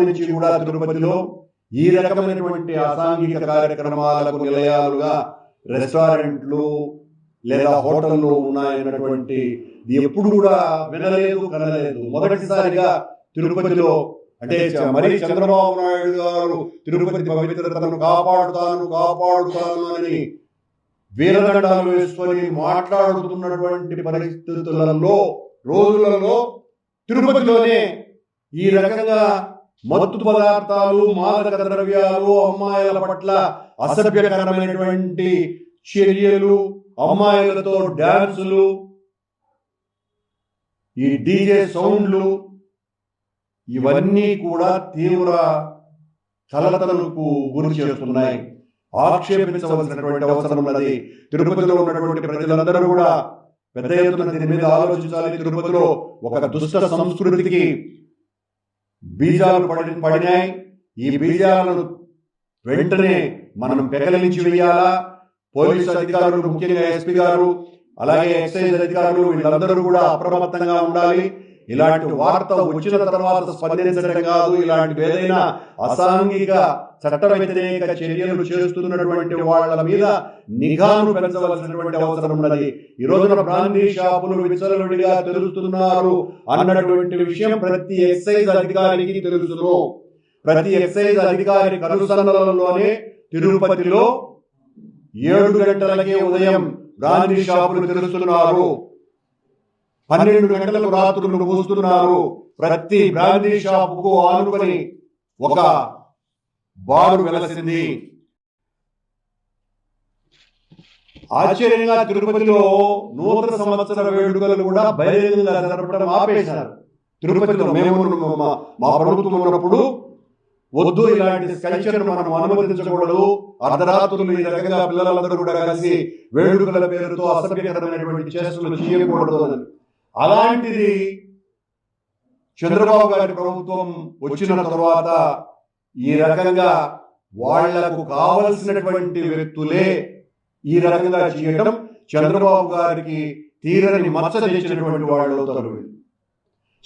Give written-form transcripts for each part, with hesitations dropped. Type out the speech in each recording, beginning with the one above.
నుంచి కూడా తిరుపతిలో ఈ రకమైనటువంటి అసాంఘిక కార్యక్రమాలకు నిలయాలుగా రెస్టారెంట్లు లేదా హోటళ్ళు ఉన్నాయన్నటువంటి ఎప్పుడు కూడా వినలేదు కనలేదు. మొదటిసారిగా తిరుపతిలో అంటే మరి చంద్రబాబు నాయుడు గారు తిరుపతి పవిత్రతను కాపాడుతాను అని వీరదండాలు వేసుకొని మాట్లాడుతున్నటువంటి పరిస్థితులలో రోజులలో తిరుపతిలోనే ఈ రకంగా మత్తు పదార్థాలు, మాదక ద్రవ్యాలు, అమ్మాయిల పట్ల అసభ్యకరమైనటువంటి చర్యలు, అమ్మాయిలతో డాన్సులు, ఈ డీజే సౌండ్లు ఇవన్నీ కూడా తీవ్ర కలతలకు గురి చేస్తున్నాయి. ఆక్షేపించవలసినటువంటి అవసరం ఉన్నది. తిరుపతిలో ఉన్నటువంటి ప్రజలందరూ కూడా పెద్ద ఎత్తున దీని మీద ఆలోచించాలి. తిరుపతిలో ఒక దుష్ట సంస్కృతికి బీజాలు పడినాయి. ఈ బీజాలను వెంటనే మనం పెకలించి వేయాలా. పోలీసు అధికారులు, ముఖ్యంగా ఎస్పీ గారు, అలాగే ఎక్సైజ్ అధికారులు వీళ్ళందరూ కూడా అప్రమత్తంగా ఉండాలి. ఇలాంటి వార్త వచ్చిన తర్వాత స్పందించడం కాదు, ఇలాంటి ఏదైనా అసాంఘిక చట్ట వ్యతిరేక చర్యలు చేస్తున్నటువంటి వాళ్ళ మీద నిఘాను పెంచవలసినటువంటి అవసరం ఉన్నది. ఈ రోజున బ్రాందీ షాపులు విచ్చలవిడిగా తెలుస్తున్నారు అన్నటువంటి విషయం ప్రతి ఎక్సైజ్ అధికారికి తెలుసును. ప్రతి ఎక్సైజ్ అధికారి కనుసన్నలలోనే తిరుపతిలో 7 గంటలకే ఉదయం బ్రాందీ షాపులు తెలుస్తున్నారు, 12 గంటలకు రాత్రులు మూస్తున్నారు. ప్రతి బ్రాందీ షాపుకు ఆనుకొని ఒక బారు వెలసింది. ఆశ్చర్యంగా తిరుపతిలో నూతన సంవత్సర వేడుకలు కూడా బహిరంగంగా జరపడం ఆపేశారు. తిరుపతిలో మేము మా ప్రభుత్వం ఉన్నప్పుడు వద్దు, ఇలాంటి కల్చర్ మనం అనుమతించకూడదు, అర్ధరాత్రులు ఈ రకంగా పిల్లలందరూ కూడా కలిసి వేడుకల పేరుతో అసభ్యకరమైనటువంటి చేష్టలు చేయకూడదు అని. అలాంటిది చంద్రబాబు గారి ప్రభుత్వం వచ్చిన తర్వాత ఈ రకంగా వాళ్లకు కావలసినటువంటి వ్యక్తులే ఈ రకంగా చేయడం చంద్రబాబు గారికి తీరని మచ్చ తెచ్చినటువంటి వాళ్ళు అవుతారు.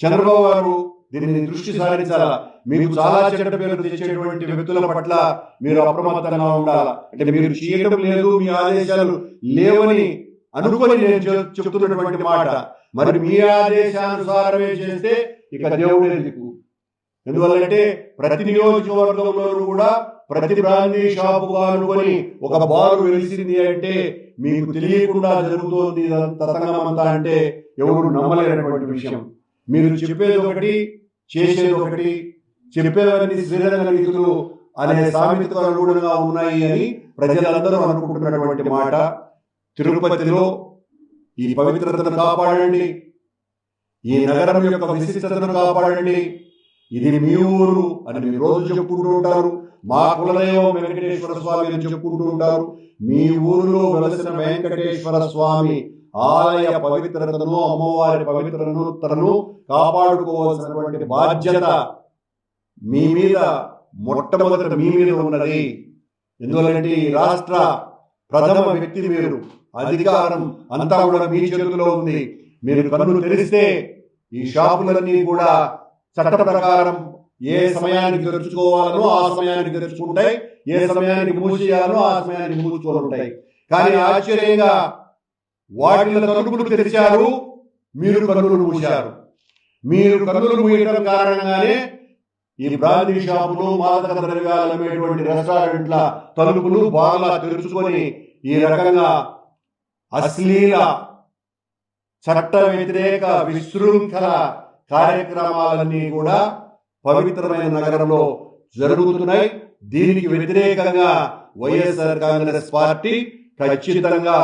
చంద్రబాబు గారు దీనిని దృష్టి సారించాలా. మీకు చాలా చెడ్డ పేరు తెచ్చేటువంటి వ్యక్తుల పట్ల మీరు అప్రమత్తంగా ఉండాలా. అంటే మీరు చేయడం లేదు, మీ ఆదేశాలు లేవని అనుకొని నేను చెప్తున్నటువంటి మాట. మరి మీ ఆదేశానుసారమే చేస్తే ఇక దేవుడే దిక్కు. ఎందువల్లంటే ప్రతి నియోజకవర్గంలోనూ కూడా ప్రతి బ్రాందీ షాపు అనుకొని ఒక బారు వెలిసింది అంటే మీకు తెలియకుండా జరుగుతోంది తతంగమంతా అంటే ఎవరు నమ్మలేనటువంటి విషయం. మీరు చెప్పేది ఒకటి, చేసేది ఒకటి, చెప్పేవన్నీ శ్రీరంగ నీతులు అనే సామెతకు అనుగుణంగా ఉన్నాయి అని ప్రజలందరూ అనుకుంటున్నటువంటి మాట. తిరుపతిలో ఈ పవిత్రతను కాపాడండి, ఈ నగరం యొక్క విశిష్టతను కాపాడండి. ఇది మీ ఊరు అని మీరు రోజు చెప్పుకుంటూ ఉంటారు. మా కులదైవం వెంకటేశ్వర స్వామి అని చెప్పుకుంటూ ఉంటారు. మీ ఊరిలో వెలసిన వెంకటేశ్వర స్వామి ఆలయ పవిత్రతను, అమ్మవారి పవిత్రతను కాపాడుకోవాల్సినటువంటి బాధ్యత మీ మీద, మొట్టమొదటి మీ మీద ఉన్నది. ఎందువల్లంటే ఈ రాష్ట్ర ప్రథమ వ్యక్తి మీరు, అధికారం అంతా కూడా మీ చేతుల్లో ఉంది. మీరు కన్ను తెరిస్తే ఈ షాపులన్నీ కూడా చట్ట ప్రకారం ఏ సమయానికి తెరుచుకోవాలనో ఆ సమయానికి తెరుచుకుంటాయి, ఏ సమయానికి మూసేయాలనో ఆ సమయానికి మూసుకొని ఉంటాయి. కానీ ఆశ్చర్యంగా వాటిలో తలుపులు తెరిచారు, మీరు కన్నులు మూశారు. మీరు కన్నులు మూయడం కారణంగానే ఈ బ్రాందీ షాపులు, మాదక ద్రవ్యాలు అమ్మేటువంటి రెస్టారెంట్ల తలుపులు బాగా తెరుచుకొని ఈ రకంగా అశ్లీల చట్ట వ్యతిరేక విశృంఖల కార్యక్రమాలన్నీ కూడా పవిత్రమైన నగరంలో జరుగుతున్నాయి. దీనికి వ్యతిరేకంగా వైఎస్ఆర్ కాంగ్రెస్ పార్టీ ఖచ్చితంగా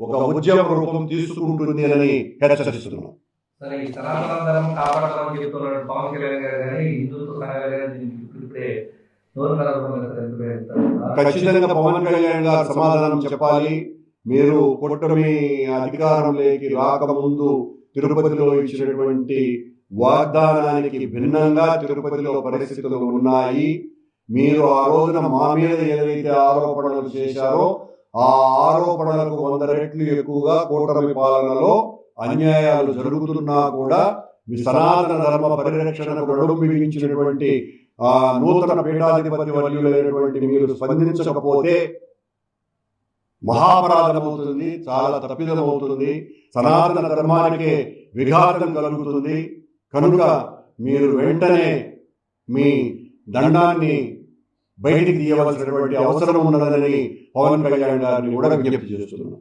ఒక ఉద్యమ రూపం తీసుకుంటుంది అని హెచ్చరిస్తున్నాం. ఖచ్చితంగా పవన్ కళ్యాణ్ గారు సమాధానం చెప్పాలి. మీరు కూటమి అధికారంలోకి రాకముందు తిరుపతిలో ఇచ్చినటువంటి వాగ్దానానికి భిన్నంగా తిరుపతిలో పరిస్థితులు ఉన్నాయి. మీరు ఆ రోజున మా మీద ఏదైతే ఆరోపణలు చేశారో ఆ ఆరోపణలకు 100 రెట్లు ఎక్కువగా కూటమి పాలనలో అన్యాయాలు జరుగుతున్నా కూడా మీ సనాతన ధర్మ పరిరక్షణకు నడుం బిగించినటువంటి ఆ నూతన పీఠాధిపతి వర్యులైనటువంటి మీరు స్పందించకపోతే మహాపరాధమవుతుంది, చాలా తప్పిదమవుతుంది, సనాతన ధర్మానికే విఘాతం కలుగుతుంది. కనుక మీరు వెంటనే మీ దండాన్ని బయటికి తీయవలసినటువంటి అవసరం ఉన్నదని పవన్ కళ్యాణ్ గారిని కూడా విజ్ఞప్తి చేస్తున్నాను.